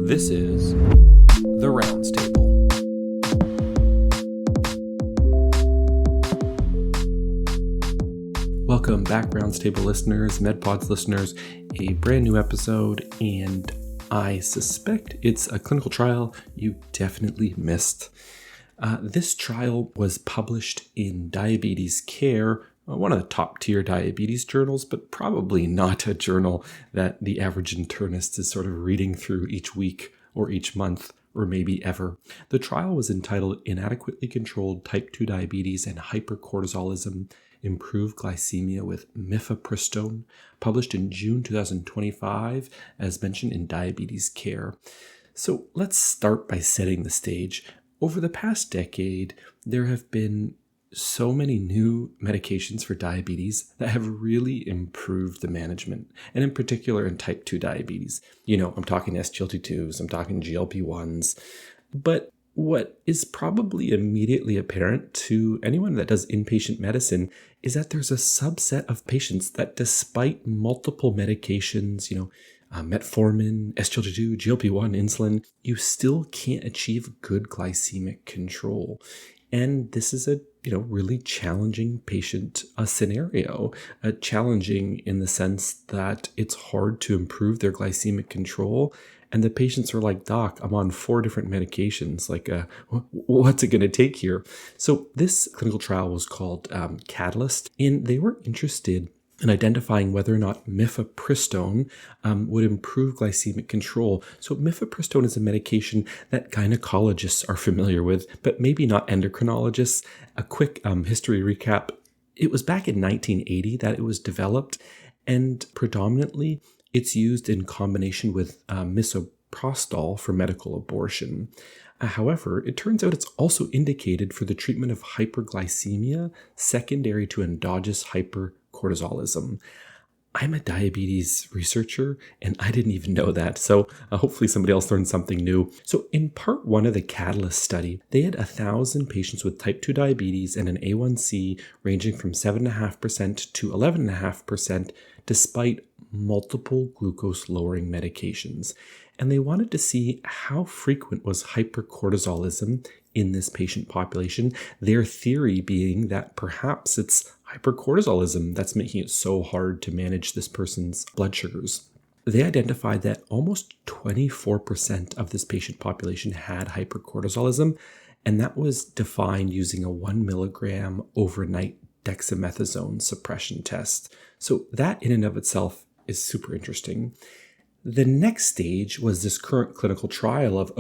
This is The Rounds Table. Welcome back, Rounds Table listeners, MedPods listeners, a brand new episode, and I suspect it's a clinical trial you definitely missed. This trial was published in Diabetes Care, one of the top tier diabetes journals, but probably not a journal that the average internist is sort of reading through each week or each month or maybe ever. The trial was entitled Inadequately Controlled Type 2 Diabetes and Hypercortisolism, Improved Glycemia with Mifepristone, published in June 2025, as mentioned in Diabetes Care. So let's start by setting the stage. Over the past decade, there have been so many new medications for diabetes that have really improved the management, and in particular in type 2 diabetes. I'm talking SGLT2s, I'm talking GLP-1s, but what is probably immediately apparent to anyone that does inpatient medicine is that there's a subset of patients that despite multiple medications, metformin, SGLT2, GLP-1, insulin, you still can't achieve good glycemic control. And this is a really challenging patient scenario, challenging in the sense that it's hard to improve their glycemic control. And the patients are like, "Doc, I'm on 4 different medications. What's it going to take here?" So this clinical trial was called Catalyst, and they were interested in identifying whether or not Mifepristone would improve glycemic control. So Mifepristone is a medication that gynecologists are familiar with, but maybe not endocrinologists. A quick history recap. It was back in 1980 that it was developed, and predominantly it's used in combination with misoprostol for medical abortion. However, it turns out it's also indicated for the treatment of hyperglycemia secondary to endogenous hypercortisolism. I'm a diabetes researcher, and I didn't even know that, so hopefully somebody else learned something new. So in part 1 of the Catalyst study, they had 1,000 patients with type 2 diabetes and an A1C ranging from 7.5% to 11.5% despite multiple glucose-lowering medications. And they wanted to see how frequent was hypercortisolism in this patient population, their theory being that perhaps it's hypercortisolism that's making it so hard to manage this person's blood sugars. They identified that almost 24% of this patient population had hypercortisolism, and that was defined using a 1 milligram overnight dexamethasone suppression test. So that in and of itself is super interesting. The next stage was this current clinical trial of,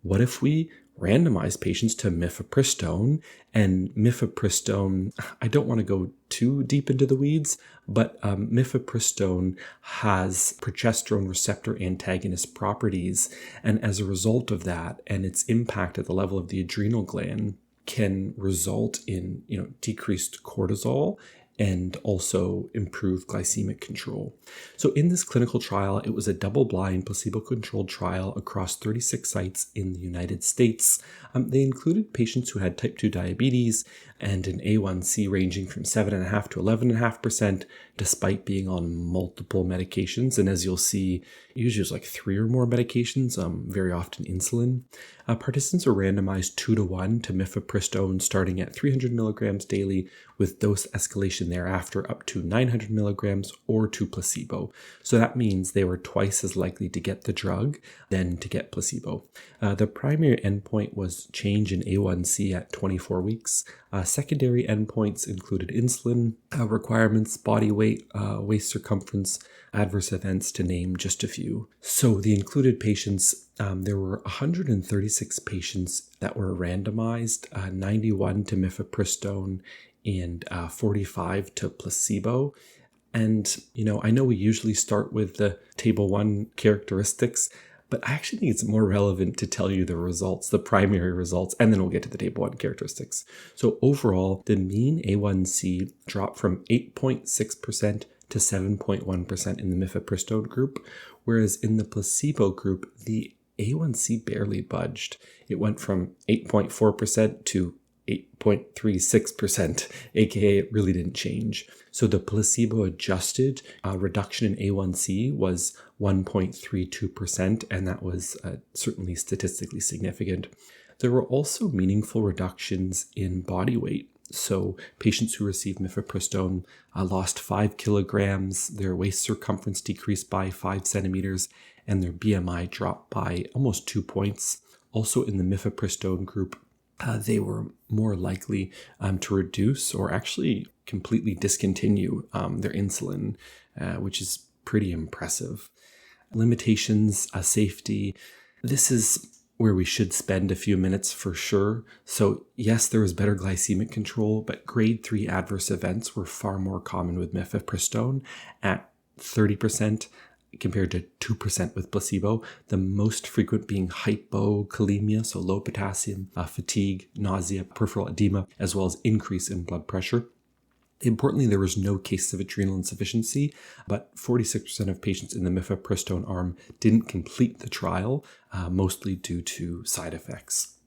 what if we randomize patients to Mifepristone? And Mifepristone, I don't want to go too deep into the weeds, but Mifepristone has progesterone receptor antagonist properties. And as a result of that, and its impact at the level of the adrenal gland, can result in decreased cortisol and also improve glycemic control. So in this clinical trial, it was a double-blind, placebo-controlled trial across 36 sites in the United States. They included patients who had type 2 diabetes and an A1C ranging from 7.5% to 11.5%, despite being on multiple medications. And as you'll see, usually it's like 3 or more medications, very often insulin. Participants are randomized 2-to-1 to Mifepristone starting at 300 milligrams daily, with dose escalation thereafter up to 900 milligrams or to placebo. So that means they were twice as likely to get the drug than to get placebo. The primary endpoint was change in A1C at 24 weeks. Secondary endpoints included insulin requirements, body weight, waist circumference, adverse events, to name just a few. So the included patients, there were 136 patients that were randomized, 91 to Mifepristone and 45 to placebo. And, I know we usually start with the table 1 characteristics, but I actually think it's more relevant to tell you the results, the primary results, and then we'll get to the table 1 characteristics. So overall, the mean A1C dropped from 8.6% to 7.1% in the Mifepristone group, whereas in the placebo group, the A1C barely budged. It went from 8.4% to 8.36%, aka it really didn't change. So the placebo-adjusted reduction in A1C was 1.32%, and that was certainly statistically significant. There were also meaningful reductions in body weight. So patients who received mifepristone lost 5 kilograms, their waist circumference decreased by 5 centimeters, and their BMI dropped by almost 2 points. Also in the mifepristone group, they were more likely to reduce or actually completely discontinue their insulin, which is pretty impressive. Limitations, safety. This is where we should spend a few minutes for sure. So yes, there was better glycemic control, but grade 3 adverse events were far more common with mifepristone at 30% compared to 2% with placebo. The most frequent being hypokalemia, so low potassium, fatigue, nausea, peripheral edema, as well as increase in blood pressure. Importantly, there was no cases of adrenal insufficiency, but 46% of patients in the mifepristone arm didn't complete the trial, mostly due to side effects.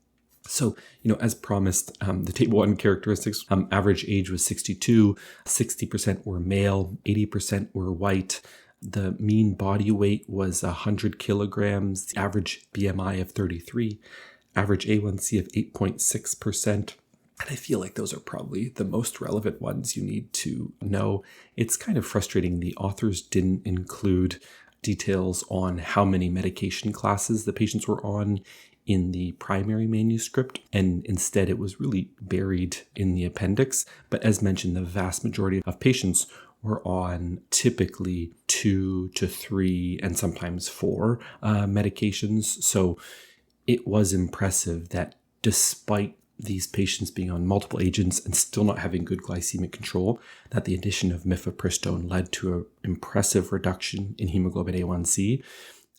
So, as promised, the table 1 characteristics, average age was 62, 60% were male, 80% were white. The mean body weight was 100 kilograms, average BMI of 33, average A1C of 8.6%. And I feel like those are probably the most relevant ones you need to know. It's kind of frustrating. The authors didn't include details on how many medication classes the patients were on in the primary manuscript, and instead it was really buried in the appendix. But as mentioned, the vast majority of patients were on typically 2 to 3 and sometimes 4 medications. So it was impressive that despite these patients being on multiple agents and still not having good glycemic control, that the addition of mifepristone led to an impressive reduction in hemoglobin A1C.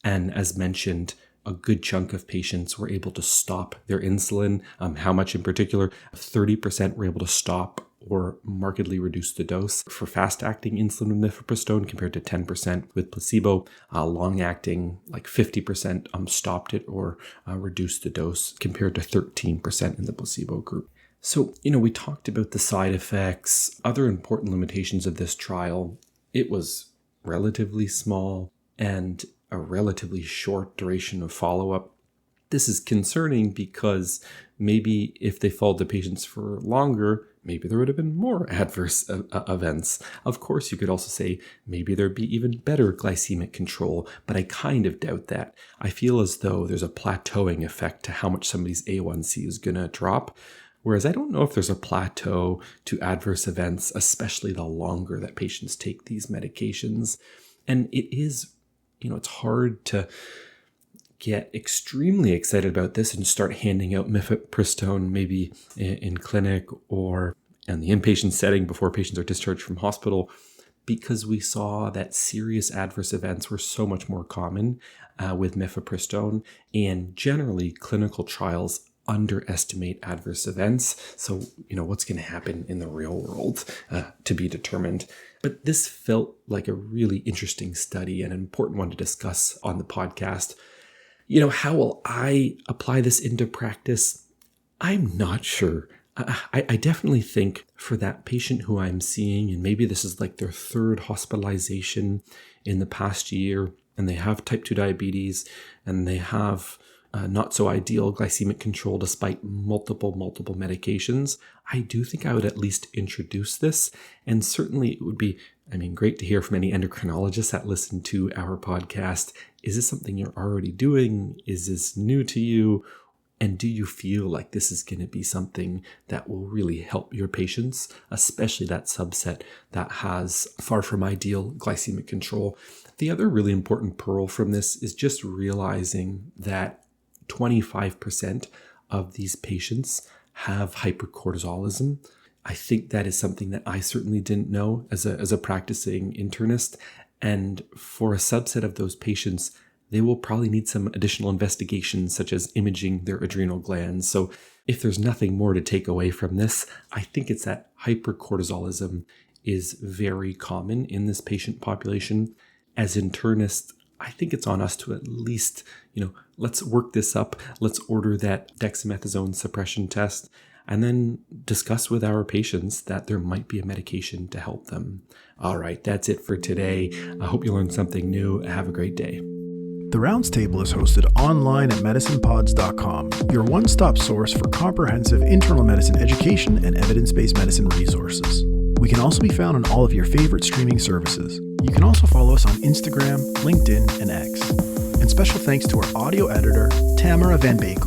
And as mentioned, a good chunk of patients were able to stop their insulin. How much in particular? 30% were able to stop or markedly reduce the dose for fast-acting insulin with mifepristone compared to 10% with placebo. Long-acting, like 50% stopped it or reduced the dose compared to 13% in the placebo group. So, we talked about the side effects, other important limitations of this trial. It was relatively small and a relatively short duration of follow-up. This is concerning because maybe if they followed the patients for longer, maybe there would have been more adverse events. Of course, you could also say maybe there'd be even better glycemic control, but I kind of doubt that. I feel as though there's a plateauing effect to how much somebody's A1C is going to drop, whereas I don't know if there's a plateau to adverse events, especially the longer that patients take these medications. And it is, it's hard to get extremely excited about this and start handing out mifepristone maybe in clinic or in the inpatient setting before patients are discharged from hospital, because we saw that serious adverse events were so much more common with mifepristone, and generally clinical trials underestimate adverse events. So, what's going to happen in the real world to be determined. But this felt like a really interesting study and an important one to discuss on the podcast. How will I apply this into practice? I'm not sure. I definitely think for that patient who I'm seeing, and maybe this is like their 3rd hospitalization in the past year, and they have type 2 diabetes, and they have not so ideal glycemic control despite multiple medications, I do think I would at least introduce this. And certainly it would be, great to hear from any endocrinologists that listen to our podcast. Is this something you're already doing? Is this new to you? And do you feel like this is going to be something that will really help your patients, especially that subset that has far from ideal glycemic control? The other really important pearl from this is just realizing that 25% of these patients have hypercortisolism. I think that is something that I certainly didn't know as a practicing internist. And for a subset of those patients, they will probably need some additional investigations, such as imaging their adrenal glands. So if there's nothing more to take away from this, I think it's that hypercortisolism is very common in this patient population. As internists, I think it's on us to at least, let's work this up. Let's order that dexamethasone suppression test. and then discuss with our patients that there might be a medication to help them. All right, that's it for today. I hope you learned something new. Have a great day. The Rounds Table is hosted online at medicinepods.com, your one-stop source for comprehensive internal medicine education and evidence-based medicine resources. We can also be found on all of your favorite streaming services. You can also follow us on Instagram, LinkedIn, and X. And special thanks to our audio editor, Tamara Van Bakel.